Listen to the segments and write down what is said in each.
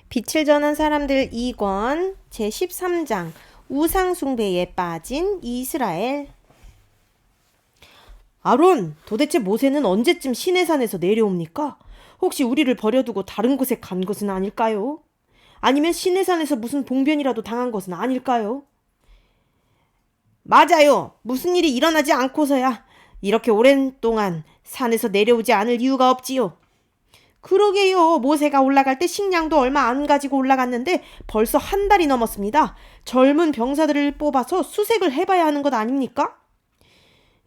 빛을 전한 사람들 2권 제13장 우상숭배에 빠진 이스라엘. 아론, 도대체 모세는 언제쯤 시내산에서 내려옵니까? 혹시 우리를 버려두고 다른 곳에 간 것은 아닐까요? 아니면 시내산에서 무슨 봉변이라도 당한 것은 아닐까요? 맞아요. 무슨 일이 일어나지 않고서야 이렇게 오랜 동안 산에서 내려오지 않을 이유가 없지요. 그러게요. 모세가 올라갈 때 식량도 얼마 안 가지고 올라갔는데 벌써 한 달이 넘었습니다. 젊은 병사들을 뽑아서 수색을 해봐야 하는 것 아닙니까?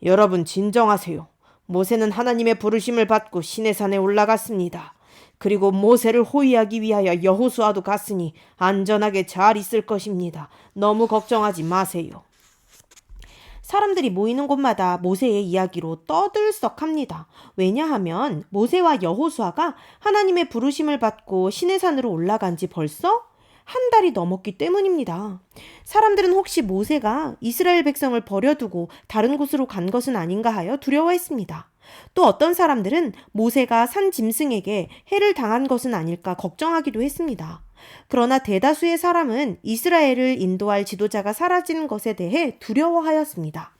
여러분 진정하세요. 모세는 하나님의 부르심을 받고 시내산에 올라갔습니다. 그리고 모세를 호위하기 위하여 여호수아도 갔으니 안전하게 잘 있을 것입니다. 너무 걱정하지 마세요. 사람들이 모이는 곳마다 모세의 이야기로 떠들썩합니다. 왜냐하면 모세와 여호수아가 하나님의 부르심을 받고 시내산으로 올라간 지 벌써 한 달이 넘었기 때문입니다. 사람들은 혹시 모세가 이스라엘 백성을 버려두고 다른 곳으로 간 것은 아닌가 하여 두려워했습니다. 또 어떤 사람들은 모세가 산 짐승에게 해를 당한 것은 아닐까 걱정하기도 했습니다. 그러나 대다수의 사람은 이스라엘을 인도할 지도자가 사라진 것에 대해 두려워하였습니다.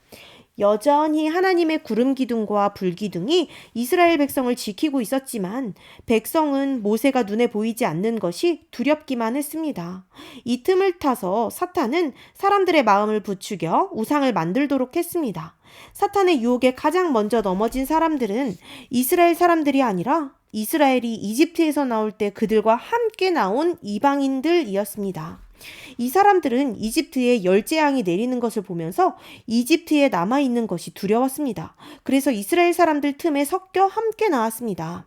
여전히 하나님의 구름 기둥과 불 기둥이 이스라엘 백성을 지키고 있었지만 백성은 모세가 눈에 보이지 않는 것이 두렵기만 했습니다. 이 틈을 타서 사탄은 사람들의 마음을 부추겨 우상을 만들도록 했습니다. 사탄의 유혹에 가장 먼저 넘어진 사람들은 이스라엘 사람들이 아니라 이스라엘이 이집트에서 나올 때 그들과 함께 나온 이방인들이었습니다. 이 사람들은 이집트에 열재앙이 내리는 것을 보면서 이집트에 남아있는 것이 두려웠습니다. 그래서 이스라엘 사람들 틈에 섞여 함께 나왔습니다.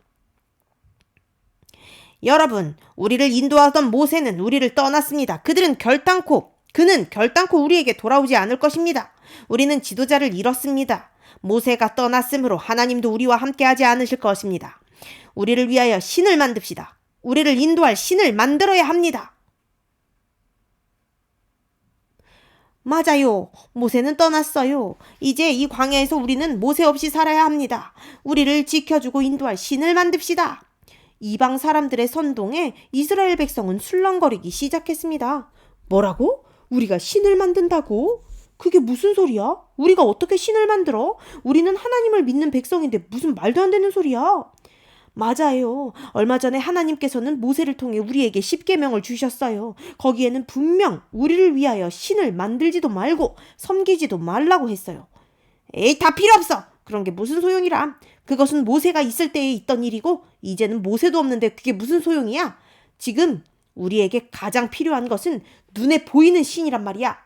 여러분, 우리를 인도하던 모세는 우리를 떠났습니다. 그는 결단코 우리에게 돌아오지 않을 것입니다. 우리는 지도자를 잃었습니다. 모세가 떠났으므로 하나님도 우리와 함께하지 않으실 것입니다. 우리를 위하여 신을 만듭시다. 우리를 인도할 신을 만들어야 합니다. 맞아요. 모세는 떠났어요. 이제 이 광야에서 우리는 모세 없이 살아야 합니다. 우리를 지켜주고 인도할 신을 만듭시다. 이방 사람들의 선동에 이스라엘 백성은 술렁거리기 시작했습니다. 뭐라고? 우리가 신을 만든다고? 그게 무슨 소리야? 우리가 어떻게 신을 만들어? 우리는 하나님을 믿는 백성인데 무슨 말도 안 되는 소리야? 맞아요. 얼마 전에 하나님께서는 모세를 통해 우리에게 십계명을 주셨어요. 거기에는 분명 우리를 위하여 신을 만들지도 말고 섬기지도 말라고 했어요. 에이, 다 필요 없어. 그런 게 무슨 소용이람. 그것은 모세가 있을 때에 있던 일이고 이제는 모세도 없는데 그게 무슨 소용이야? 지금 우리에게 가장 필요한 것은 눈에 보이는 신이란 말이야.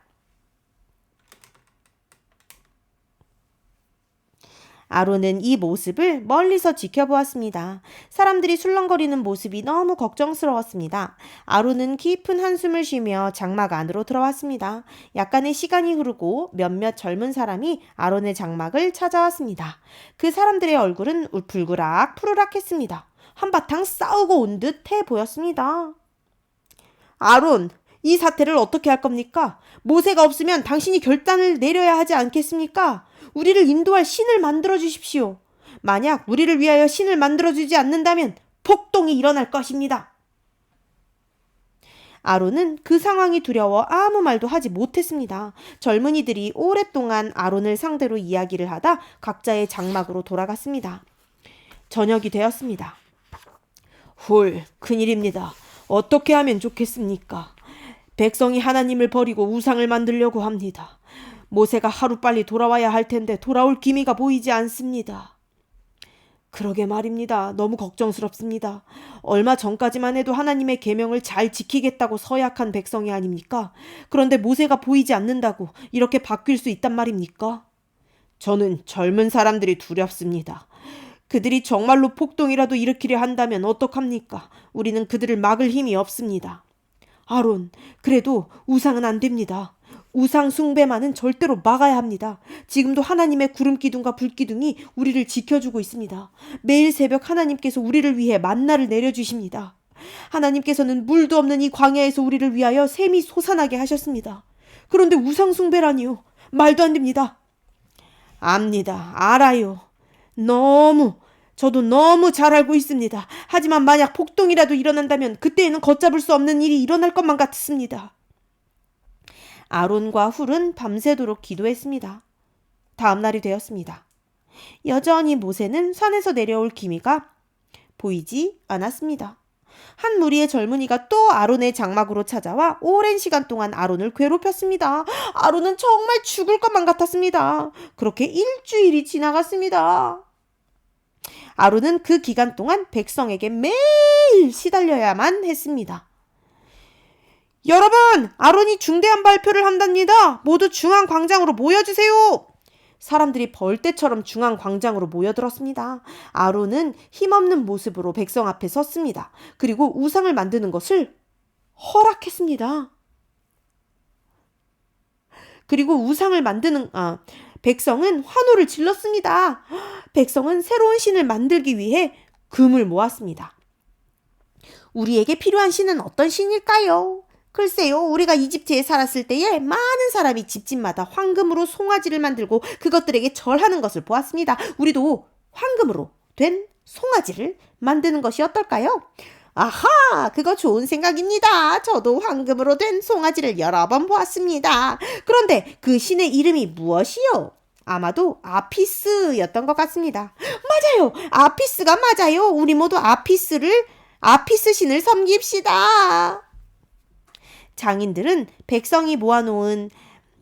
아론은 이 모습을 멀리서 지켜보았습니다. 사람들이 술렁거리는 모습이 너무 걱정스러웠습니다. 아론은 깊은 한숨을 쉬며 장막 안으로 들어왔습니다. 약간의 시간이 흐르고 몇몇 젊은 사람이 아론의 장막을 찾아왔습니다. 그 사람들의 얼굴은 불그락 푸르락했습니다. 한바탕 싸우고 온 듯 해 보였습니다. 아론, 이 사태를 어떻게 할 겁니까? 모세가 없으면 당신이 결단을 내려야 하지 않겠습니까? 우리를 인도할 신을 만들어 주십시오. 만약 우리를 위하여 신을 만들어주지 않는다면 폭동이 일어날 것입니다. 아론은 그 상황이 두려워 아무 말도 하지 못했습니다. 젊은이들이 오랫동안 아론을 상대로 이야기를 하다 각자의 장막으로 돌아갔습니다. 저녁이 되었습니다. 큰일입니다. 어떻게 하면 좋겠습니까? 백성이 하나님을 버리고 우상을 만들려고 합니다. 모세가 하루빨리 돌아와야 할 텐데 돌아올 기미가 보이지 않습니다. 그러게 말입니다. 너무 걱정스럽습니다. 얼마 전까지만 해도 하나님의 계명을 잘 지키겠다고 서약한 백성이 아닙니까? 그런데 모세가 보이지 않는다고 이렇게 바뀔 수 있단 말입니까? 저는 젊은 사람들이 두렵습니다. 그들이 정말로 폭동이라도 일으키려 한다면 어떡합니까? 우리는 그들을 막을 힘이 없습니다. 아론, 그래도 우상은 안 됩니다. 우상 숭배만은 절대로 막아야 합니다. 지금도 하나님의 구름 기둥과 불 기둥이 우리를 지켜주고 있습니다. 매일 새벽 하나님께서 우리를 위해 만나를 내려주십니다. 하나님께서는 물도 없는 이 광야에서 우리를 위하여 샘이 솟아나게 하셨습니다. 그런데 우상 숭배라니요. 말도 안 됩니다. 압니다. 알아요. 너무 저도 너무 잘 알고 있습니다. 하지만 만약 폭동이라도 일어난다면 그때에는 걷잡을 수 없는 일이 일어날 것만 같습니다. 아론과 훌은 밤새도록 기도했습니다. 다음 날이 되었습니다. 여전히 모세는 산에서 내려올 기미가 보이지 않았습니다. 한 무리의 젊은이가 또 아론의 장막으로 찾아와 오랜 시간 동안 아론을 괴롭혔습니다. 아론은 정말 죽을 것만 같았습니다. 그렇게 일주일이 지나갔습니다. 아론은 그 기간 동안 백성에게 매일 시달려야만 했습니다. 여러분, 아론이 중대한 발표를 한답니다. 모두 중앙광장으로 모여주세요. 사람들이 벌떼처럼 중앙광장으로 모여들었습니다. 아론은 힘없는 모습으로 백성 앞에 섰습니다. 그리고 우상을 만드는 것을 허락했습니다. 그리고 우상을 만드는 백성은 환호를 질렀습니다. 백성은 새로운 신을 만들기 위해 금을 모았습니다. 우리에게 필요한 신은 어떤 신일까요? 글쎄요, 우리가 이집트에 살았을 때에 많은 사람이 집집마다 황금으로 송아지를 만들고 그것들에게 절하는 것을 보았습니다. 우리도 황금으로 된 송아지를 만드는 것이 어떨까요? 아하, 그거 좋은 생각입니다. 저도 황금으로 된 송아지를 여러 번 보았습니다. 그런데 그 신의 이름이 무엇이요? 아마도 아피스였던 것 같습니다. 맞아요, 아피스가 맞아요. 우리 모두 아피스 신을 섬깁시다. 장인들은 백성이 모아놓은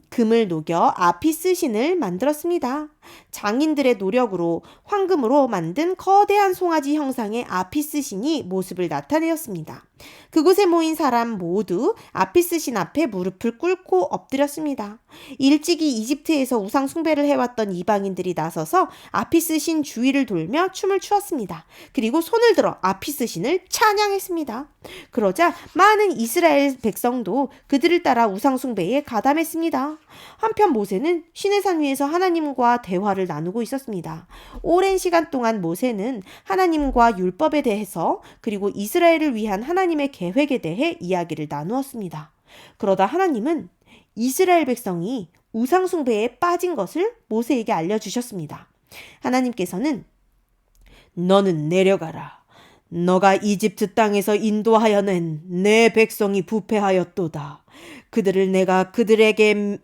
금을 녹여 아피스 신을 만들었습니다. 장인들의 노력으로 황금으로 만든 거대한 송아지 형상의 아피스 신이 모습을 나타내었습니다. 그곳에 모인 사람 모두 아피스 신 앞에 무릎을 꿇고 엎드렸습니다. 일찍이 이집트에서 우상 숭배를 해왔던 이방인들이 나서서 아피스 신 주위를 돌며 춤을 추었습니다. 그리고 손을 들어 아피스 신을 찬양했습니다. 그러자 많은 이스라엘 백성도 그들을 따라 우상 숭배에 가담했습니다. 한편 모세는 시내산 위에서 하나님과 대화를 나누고 있었습니다. 오랜 시간 동안 모세는 하나님과 율법에 대해서 그리고 이스라엘을 위한 하나님의 계획에 대해 이야기를 나누었습니다. 그러다 하나님은 이스라엘 백성이 우상 숭배에 빠진 것을 모세에게 알려주셨습니다. 하나님께서는 너는 내려가라. 너가 이집트 땅에서 인도하여 낸 내 백성이 부패하였도다. 그들이 내가 그들에게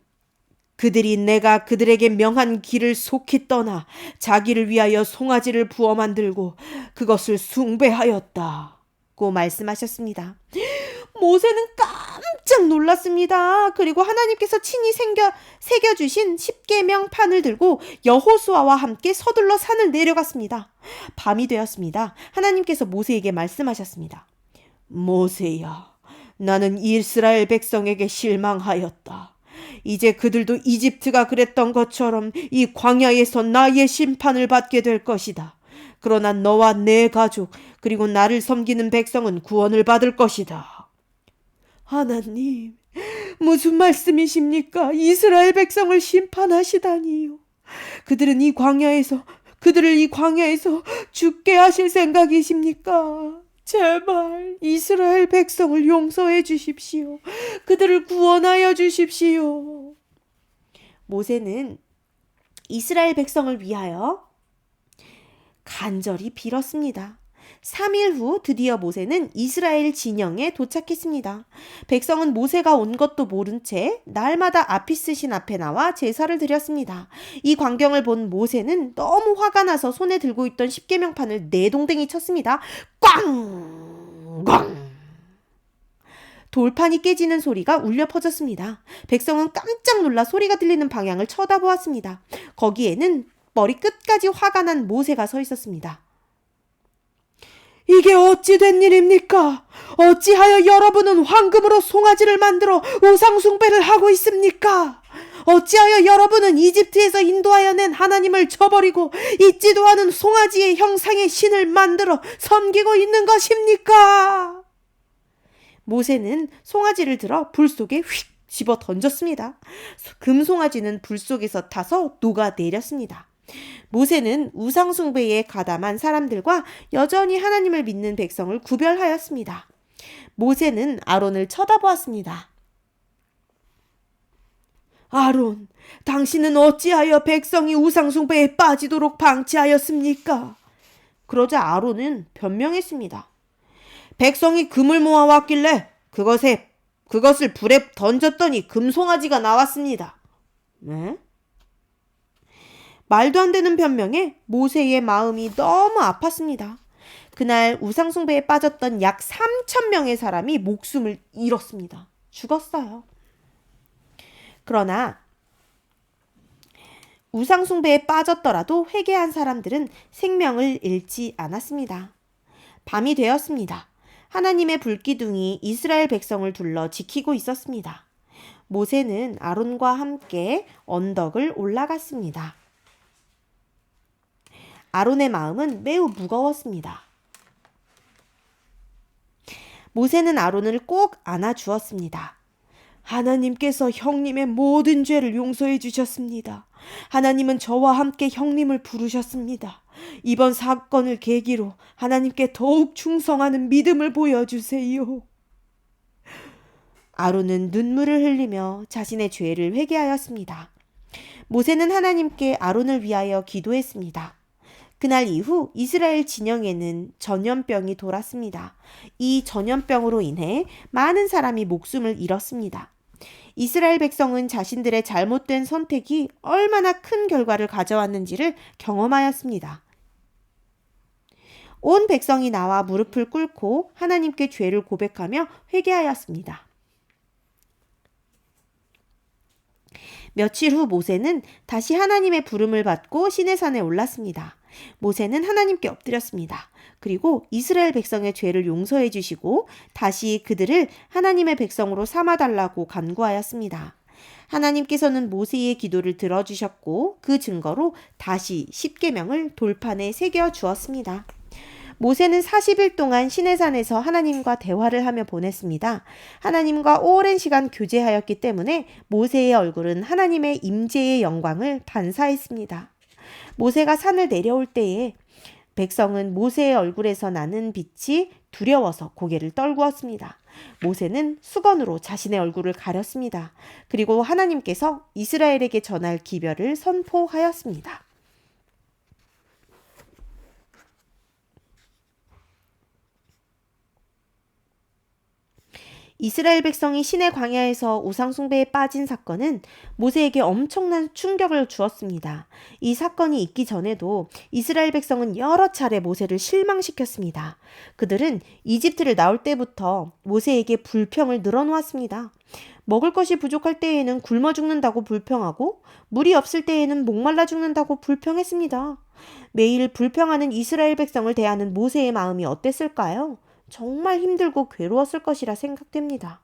명한 길을 속히 떠나 자기를 위하여 송아지를 부어 만들고 그것을 숭배하였다고 말씀하셨습니다. 모세는 깜짝 놀랐습니다. 그리고 하나님께서 친히 새겨주신 십계명판을 들고 여호수아와 함께 서둘러 산을 내려갔습니다. 밤이 되었습니다. 하나님께서 모세에게 말씀하셨습니다. 모세야, 나는 이스라엘 백성에게 실망하였다. 이제 그들도 이집트가 그랬던 것처럼 이 광야에서 나의 심판을 받게 될 것이다. 그러나 너와 내 가족 그리고 나를 섬기는 백성은 구원을 받을 것이다. 하나님, 무슨 말씀이십니까? 이스라엘 백성을 심판하시다니요. 그들을 이 광야에서 죽게 하실 생각이십니까? 제발 이스라엘 백성을 용서해 주십시오. 그들을 구원하여 주십시오. 모세는 이스라엘 백성을 위하여 간절히 빌었습니다. 3일 후 드디어 모세는 이스라엘 진영에 도착했습니다. 백성은 모세가 온 것도 모른 채 날마다 아피스 신 앞에 나와 제사를 드렸습니다. 이 광경을 본 모세는 너무 화가 나서 손에 들고 있던 십계명판을 내동댕이 쳤습니다. 꽝! 꽝! 돌판이 깨지는 소리가 울려 퍼졌습니다. 백성은 깜짝 놀라 소리가 들리는 방향을 쳐다보았습니다. 거기에는 머리 끝까지 화가 난 모세가 서 있었습니다. 이게 어찌 된 일입니까? 어찌하여 여러분은 황금으로 송아지를 만들어 우상 숭배를 하고 있습니까? 어찌하여 여러분은 이집트에서 인도하여 낸 하나님을 저버리고 있지도 않은 송아지의 형상의 신을 만들어 섬기고 있는 것입니까? 모세는 송아지를 들어 불 속에 휙 집어 던졌습니다. 금송아지는 불 속에서 타서 녹아내렸습니다. 모세는 우상 숭배에 가담한 사람들과 여전히 하나님을 믿는 백성을 구별하였습니다. 모세는 아론을 쳐다보았습니다. 아론, 당신은 어찌하여 백성이 우상 숭배에 빠지도록 방치하였습니까? 그러자 아론은 변명했습니다. 백성이 금을 모아왔길래 그것을 불에 던졌더니 금송아지가 나왔습니다. 네? 말도 안 되는 변명에 모세의 마음이 너무 아팠습니다. 그날 우상숭배에 빠졌던 약 3,000명의 사람이 목숨을 잃었습니다. 죽었어요. 그러나 우상숭배에 빠졌더라도 회개한 사람들은 생명을 잃지 않았습니다. 밤이 되었습니다. 하나님의 불기둥이 이스라엘 백성을 둘러 지키고 있었습니다. 모세는 아론과 함께 언덕을 올라갔습니다. 아론의 마음은 매우 무거웠습니다. 모세는 아론을 꼭 안아주었습니다. 하나님께서 형님의 모든 죄를 용서해 주셨습니다. 하나님은 저와 함께 형님을 부르셨습니다. 이번 사건을 계기로 하나님께 더욱 충성하는 믿음을 보여주세요. 아론은 눈물을 흘리며 자신의 죄를 회개하였습니다. 모세는 하나님께 아론을 위하여 기도했습니다. 그날 이후 이스라엘 진영에는 전염병이 돌았습니다. 이 전염병으로 인해 많은 사람이 목숨을 잃었습니다. 이스라엘 백성은 자신들의 잘못된 선택이 얼마나 큰 결과를 가져왔는지를 경험하였습니다. 온 백성이 나와 무릎을 꿇고 하나님께 죄를 고백하며 회개하였습니다. 며칠 후 모세는 다시 하나님의 부름을 받고 시내산에 올랐습니다. 모세는 하나님께 엎드렸습니다. 그리고 이스라엘 백성의 죄를 용서해 주시고 다시 그들을 하나님의 백성으로 삼아달라고 간구하였습니다. 하나님께서는 모세의 기도를 들어주셨고 그 증거로 다시 십계명을 돌판에 새겨 주었습니다. 모세는 40일 동안 시내산에서 하나님과 대화를 하며 보냈습니다. 하나님과 오랜 시간 교제하였기 때문에 모세의 얼굴은 하나님의 임재의 영광을 반사했습니다. 모세가 산을 내려올 때에 백성은 모세의 얼굴에서 나는 빛이 두려워서 고개를 떨구었습니다. 모세는 수건으로 자신의 얼굴을 가렸습니다. 그리고 하나님께서 이스라엘에게 전할 기별을 선포하였습니다. 이스라엘 백성이 시내 광야에서 우상숭배에 빠진 사건은 모세에게 엄청난 충격을 주었습니다. 이 사건이 있기 전에도 이스라엘 백성은 여러 차례 모세를 실망시켰습니다. 그들은 이집트를 나올 때부터 모세에게 불평을 늘어놓았습니다. 먹을 것이 부족할 때에는 굶어 죽는다고 불평하고 물이 없을 때에는 목말라 죽는다고 불평했습니다. 매일 불평하는 이스라엘 백성을 대하는 모세의 마음이 어땠을까요? 정말 힘들고 괴로웠을 것이라 생각됩니다.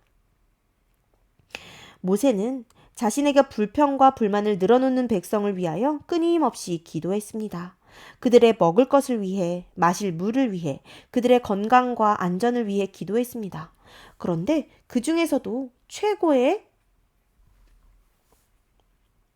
모세는 자신에게 불평과 불만을 늘어놓는 백성을 위하여 끊임없이 기도했습니다. 그들의 먹을 것을 위해, 마실 물을 위해, 그들의 건강과 안전을 위해 기도했습니다. 그런데 그 중에서도 최고의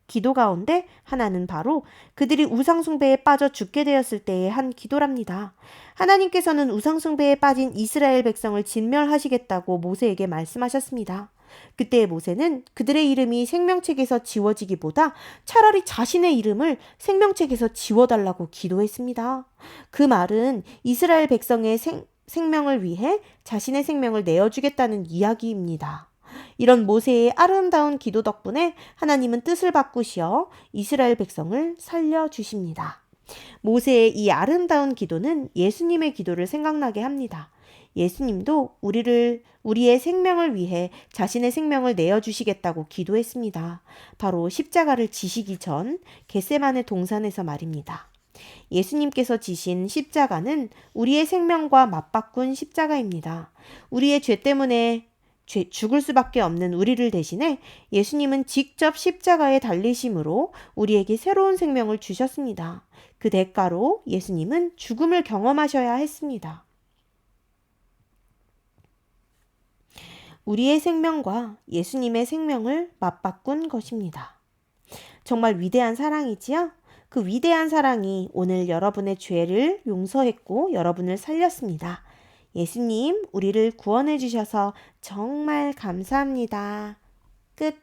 기도 가운데 하나는 바로 그들이 우상숭배에 빠져 죽게 되었을 때의 한 기도랍니다. 하나님께서는 우상숭배에 빠진 이스라엘 백성을 진멸하시겠다고 모세에게 말씀하셨습니다. 그때 모세는 그들의 이름이 생명책에서 지워지기보다 차라리 자신의 이름을 생명책에서 지워달라고 기도했습니다. 그 말은 이스라엘 백성의 생명을 위해 자신의 생명을 내어주겠다는 이야기입니다. 이런 모세의 아름다운 기도 덕분에 하나님은 뜻을 바꾸시어 이스라엘 백성을 살려주십니다. 모세의 이 아름다운 기도는 예수님의 기도를 생각나게 합니다. 예수님도 우리의 생명을 위해 자신의 생명을 내어주시겠다고 기도했습니다. 바로 십자가를 지시기 전 겟세마네 동산에서 말입니다. 예수님께서 지신 십자가는 우리의 생명과 맞바꾼 십자가입니다. 우리의 죄 때문에 죽을 수밖에 없는 우리를 대신해 예수님은 직접 십자가에 달리심으로 우리에게 새로운 생명을 주셨습니다. 그 대가로 예수님은 죽음을 경험하셔야 했습니다. 우리의 생명과 예수님의 생명을 맞바꾼 것입니다. 정말 위대한 사랑이지요? 그 위대한 사랑이 오늘 여러분의 죄를 용서했고 여러분을 살렸습니다. 예수님, 우리를 구원해 주셔서 정말 감사합니다. 끝.